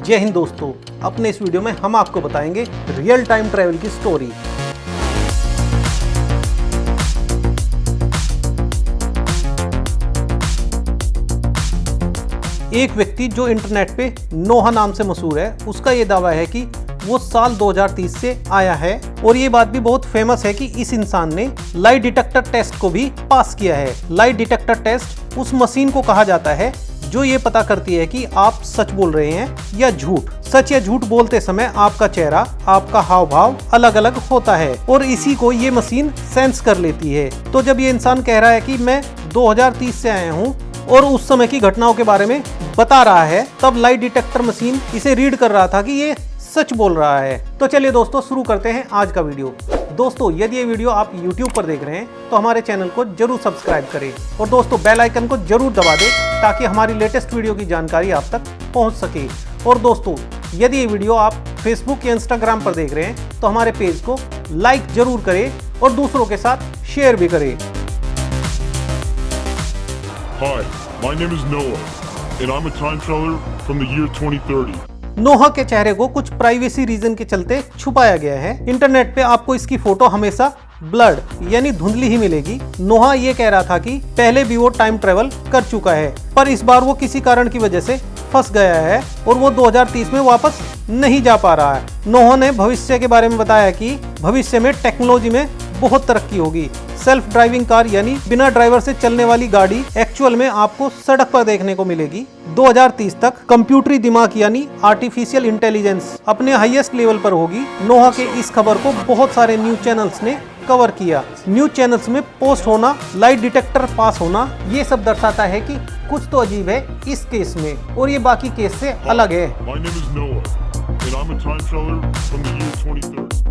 जय हिंद दोस्तों, अपने इस वीडियो में हम आपको बताएंगे रियल टाइम ट्रैवल की स्टोरी। एक व्यक्ति जो इंटरनेट पे नोहा नाम से मशहूर है, उसका ये दावा है कि वो साल 2030 से आया है और ये बात भी बहुत फेमस है कि इस इंसान ने लाई डिटेक्टर टेस्ट को भी पास किया है। लाई डिटेक्टर टेस्ट उस मशीन को कहा जाता है जो ये पता करती है कि आप सच बोल रहे हैं या झूठ। सच या झूठ बोलते समय आपका चेहरा, आपका हाव भाव अलग अलग होता है और इसी को ये मशीन सेंस कर लेती है। तो जब ये इंसान कह रहा है कि मैं 2030 से आया हूँ और उस समय की घटनाओं के बारे में बता रहा है, तब लाई डिटेक्टर मशीन इसे रीड कर रहा था कि ये सच बोल रहा है। तो चलिए दोस्तों, शुरू करते हैं आज का वीडियो। दोस्तों, यदि ये वीडियो आप YouTube पर देख रहे हैं तो हमारे चैनल को जरूर सब्सक्राइब करें और दोस्तों बेल आइकन को जरूर दबा दें ताकि हमारी लेटेस्ट वीडियो की जानकारी आप तक पहुंच सके। और दोस्तों, यदि ये वीडियो आप Facebook या Instagram पर देख रहे हैं तो हमारे पेज को लाइक जरूर करें और दूसरों के साथ शेयर भी करें। Hi, my name is Noah, and I'm a time traveler from the year 2030. नोहा के चेहरे को कुछ प्राइवेसी रीजन के चलते छुपाया गया है। इंटरनेट पे आपको इसकी फोटो हमेशा ब्लर्ड यानी धुंधली ही मिलेगी। नोहा ये कह रहा था कि पहले भी वो टाइम ट्रेवल कर चुका है, पर इस बार वो किसी कारण की वजह से फंस गया है और वो 2030 में वापस नहीं जा पा रहा है। नोहा ने भविष्य के बारे में बताया कि भविष्य में टेक्नोलॉजी में बहुत तरक्की होगी। सेल्फ ड्राइविंग कार यानी बिना ड्राइवर से चलने वाली गाड़ी एक्चुअल में आपको सड़क पर देखने को मिलेगी। 2030 तक कंप्यूटरी दिमाग यानी आर्टिफिशियल इंटेलिजेंस अपने हाईएस्ट लेवल पर होगी। नोहा के इस खबर को बहुत सारे न्यूज चैनल्स ने कवर किया। न्यूज चैनल्स में पोस्ट होना, लाई डिटेक्टर पास होना, ये सब दर्शाता है कि कुछ तो अजीब है इस केस में और ये बाकी केस से अलग है। My name is Noah, and I'm a time traveler from the year 2030.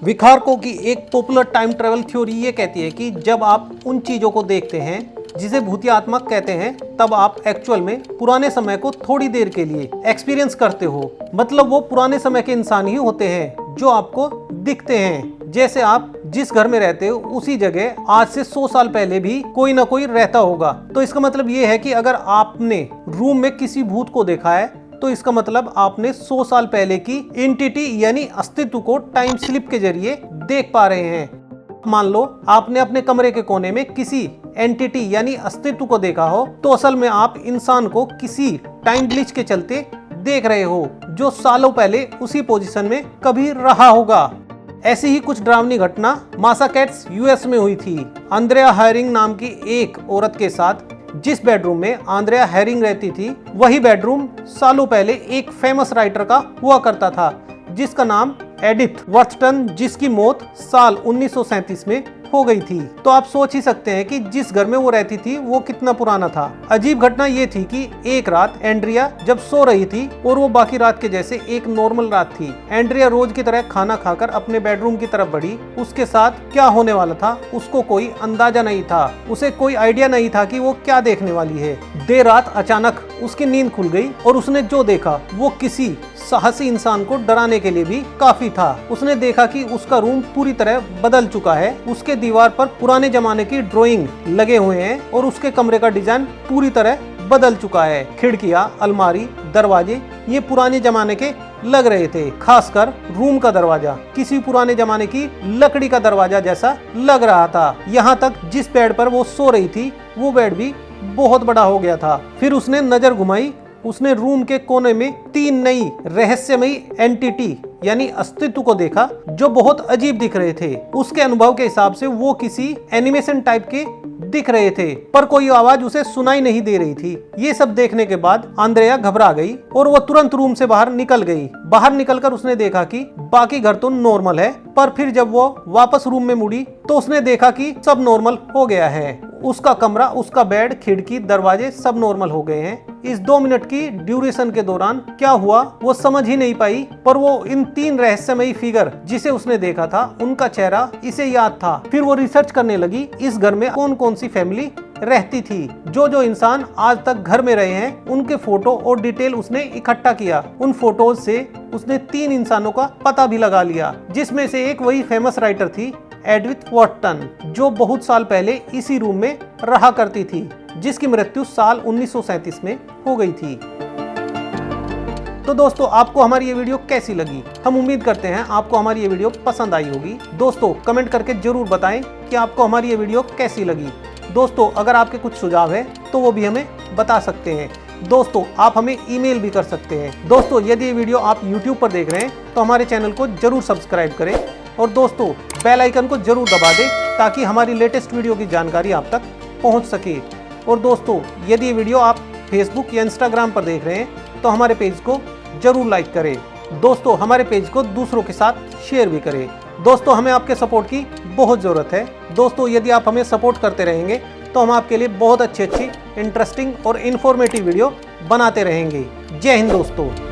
विखारकों की एक पॉपुलर टाइम ट्रेवल थ्योरी ये कहती है कि जब आप उन चीजों को देखते हैं जिसे भूतियात्मक कहते हैं, तब आप एक्चुअल में पुराने समय को थोड़ी देर के लिए एक्सपीरियंस करते हो। मतलब वो पुराने समय के इंसान ही होते हैं जो आपको दिखते हैं। जैसे आप जिस घर में रहते हो उसी जगह आज से 100 साल पहले भी कोई ना कोई रहता होगा। तो इसका मतलब ये है कि अगर आपने रूम में किसी भूत को देखा है तो इसका मतलब आपने 100 साल पहले की एंटिटी यानी अस्तित्व को टाइम स्लिप के जरिए देख पा रहे हैं। मान लो आपने अपने कमरे के कोने में किसी एंटिटी यानी अस्तित्व को देखा हो, तो असल में आप इंसान को किसी टाइम ग्लिच के चलते देख रहे हो जो सालों पहले उसी पोजीशन में कभी रहा होगा। ऐसी ही कुछ डरावनी घटना मासाचुसेट्स यूएस में हुई थी। आंद्रेया हेरिंग नाम की एक औरत के साथ जिस बेडरूम में आंद्रेया हेरिंग रहती थी, वही बेडरूम सालों पहले एक फेमस राइटर का हुआ करता था जिसका नाम एडिथ वर्थटन, जिसकी मौत साल 1937 में हो गई थी। तो आप सोच ही सकते हैं कि जिस घर में वो रहती थी वो कितना पुराना था। अजीब घटना ये थी कि एक रात एंड्रिया जब सो रही थी और वो बाकी रात के जैसे एक नॉर्मल रात थी। एंड्रिया रोज की तरह खाना खाकर अपने बेडरूम की तरफ बढ़ी। उसके साथ क्या होने वाला था उसको कोई अंदाजा नहीं था। उसे कोई आइडिया नहीं था कि वो क्या देखने वाली है। देर रात अचानक उसकी नींद खुल गई और उसने जो देखा वो किसी साहसी इंसान को डराने के लिए भी काफी था। उसने देखा कि उसका रूम पूरी तरह बदल चुका है। उसके दीवार पर पुराने जमाने की ड्राइंग लगे हुए हैं और उसके कमरे का डिजाइन पूरी तरह बदल चुका है। खिड़कियां, अलमारी, दरवाजे ये पुराने जमाने के लग रहे थे। खासकर रूम का दरवाजा किसी पुराने जमाने की लकड़ी का दरवाजा जैसा लग रहा था। यहाँ तक जिस बेड पर वो सो रही थी वो बेड भी बहुत बड़ा हो गया था। फिर उसने नजर घुमाई। उसने रूम के कोने में 3 नई रहस्यमयी एंटिटी यानी अस्तित्व को देखा जो बहुत अजीब दिख रहे थे। उसके अनुभव के हिसाब से वो किसी एनिमेशन टाइप के दिख रहे थे, पर कोई आवाज उसे सुनाई नहीं दे रही थी। ये सब देखने के बाद आंद्रेया घबरा गई और वो तुरंत रूम से बाहर निकल गई। बाहर निकलकर उसने देखा कि बाकी घर तो नॉर्मल है, पर फिर जब वो वापस रूम में मुड़ी तो उसने देखा कि सब नॉर्मल हो गया है। उसका कमरा, उसका बेड, खिड़की, दरवाजे सब नॉर्मल हो गए हैं। इस 2 मिनट की ड्यूरेशन के दौरान क्या हुआ वो समझ ही नहीं पाई, पर वो इन 3 रहस्यमयी फिगर जिसे उसने देखा था उनका चेहरा इसे याद था। फिर वो रिसर्च करने लगी इस घर में कौन कौन सी फैमिली रहती थी। जो इंसान आज तक घर में रहे हैं उनके फोटो और डिटेल उसने इकट्ठा किया। उन फोटोज से उसने 3 इंसानों का पता भी लगा लिया, जिसमें से एक वही फेमस राइटर थी एडिथ वर्थटन, जो बहुत साल पहले इसी रूम में रहा करती थी। जिसकी मृत्यु साल 1937 में हो गई थी। तो दोस्तों, आपको हमारी ये वीडियो कैसी लगी? हम उम्मीद करते हैं आपको हमारी ये वीडियो पसंद आई होगी। दोस्तों, कमेंट करके जरूर बताएं कि आपको हमारी ये वीडियो कैसी लगी। दोस्तों, अगर आपके कुछ सुझाव है तो वो भी हमें बता सकते हैं। दोस्तों, आप हमें ईमेल भी कर सकते हैं। दोस्तों, यदि ये वीडियो आप YouTube पर देख रहे हैं तो हमारे चैनल को जरूर सब्सक्राइब करें और दोस्तों बेल आइकन को जरूर दबा दें ताकि हमारी लेटेस्ट वीडियो की जानकारी आप तक पहुंच सके। और दोस्तों, यदि ये वीडियो आप फेसबुक या इंस्टाग्राम पर देख रहे हैं तो हमारे पेज को जरूर लाइक करें। दोस्तों, हमारे पेज को दूसरों के साथ शेयर भी करें। दोस्तों, हमें आपके सपोर्ट की बहुत ज़रूरत है। दोस्तों, यदि आप हमें सपोर्ट करते रहेंगे तो हम आपके लिए बहुत अच्छी इंटरेस्टिंग और इन्फॉर्मेटिव वीडियो बनाते रहेंगे। जय हिंद दोस्तों।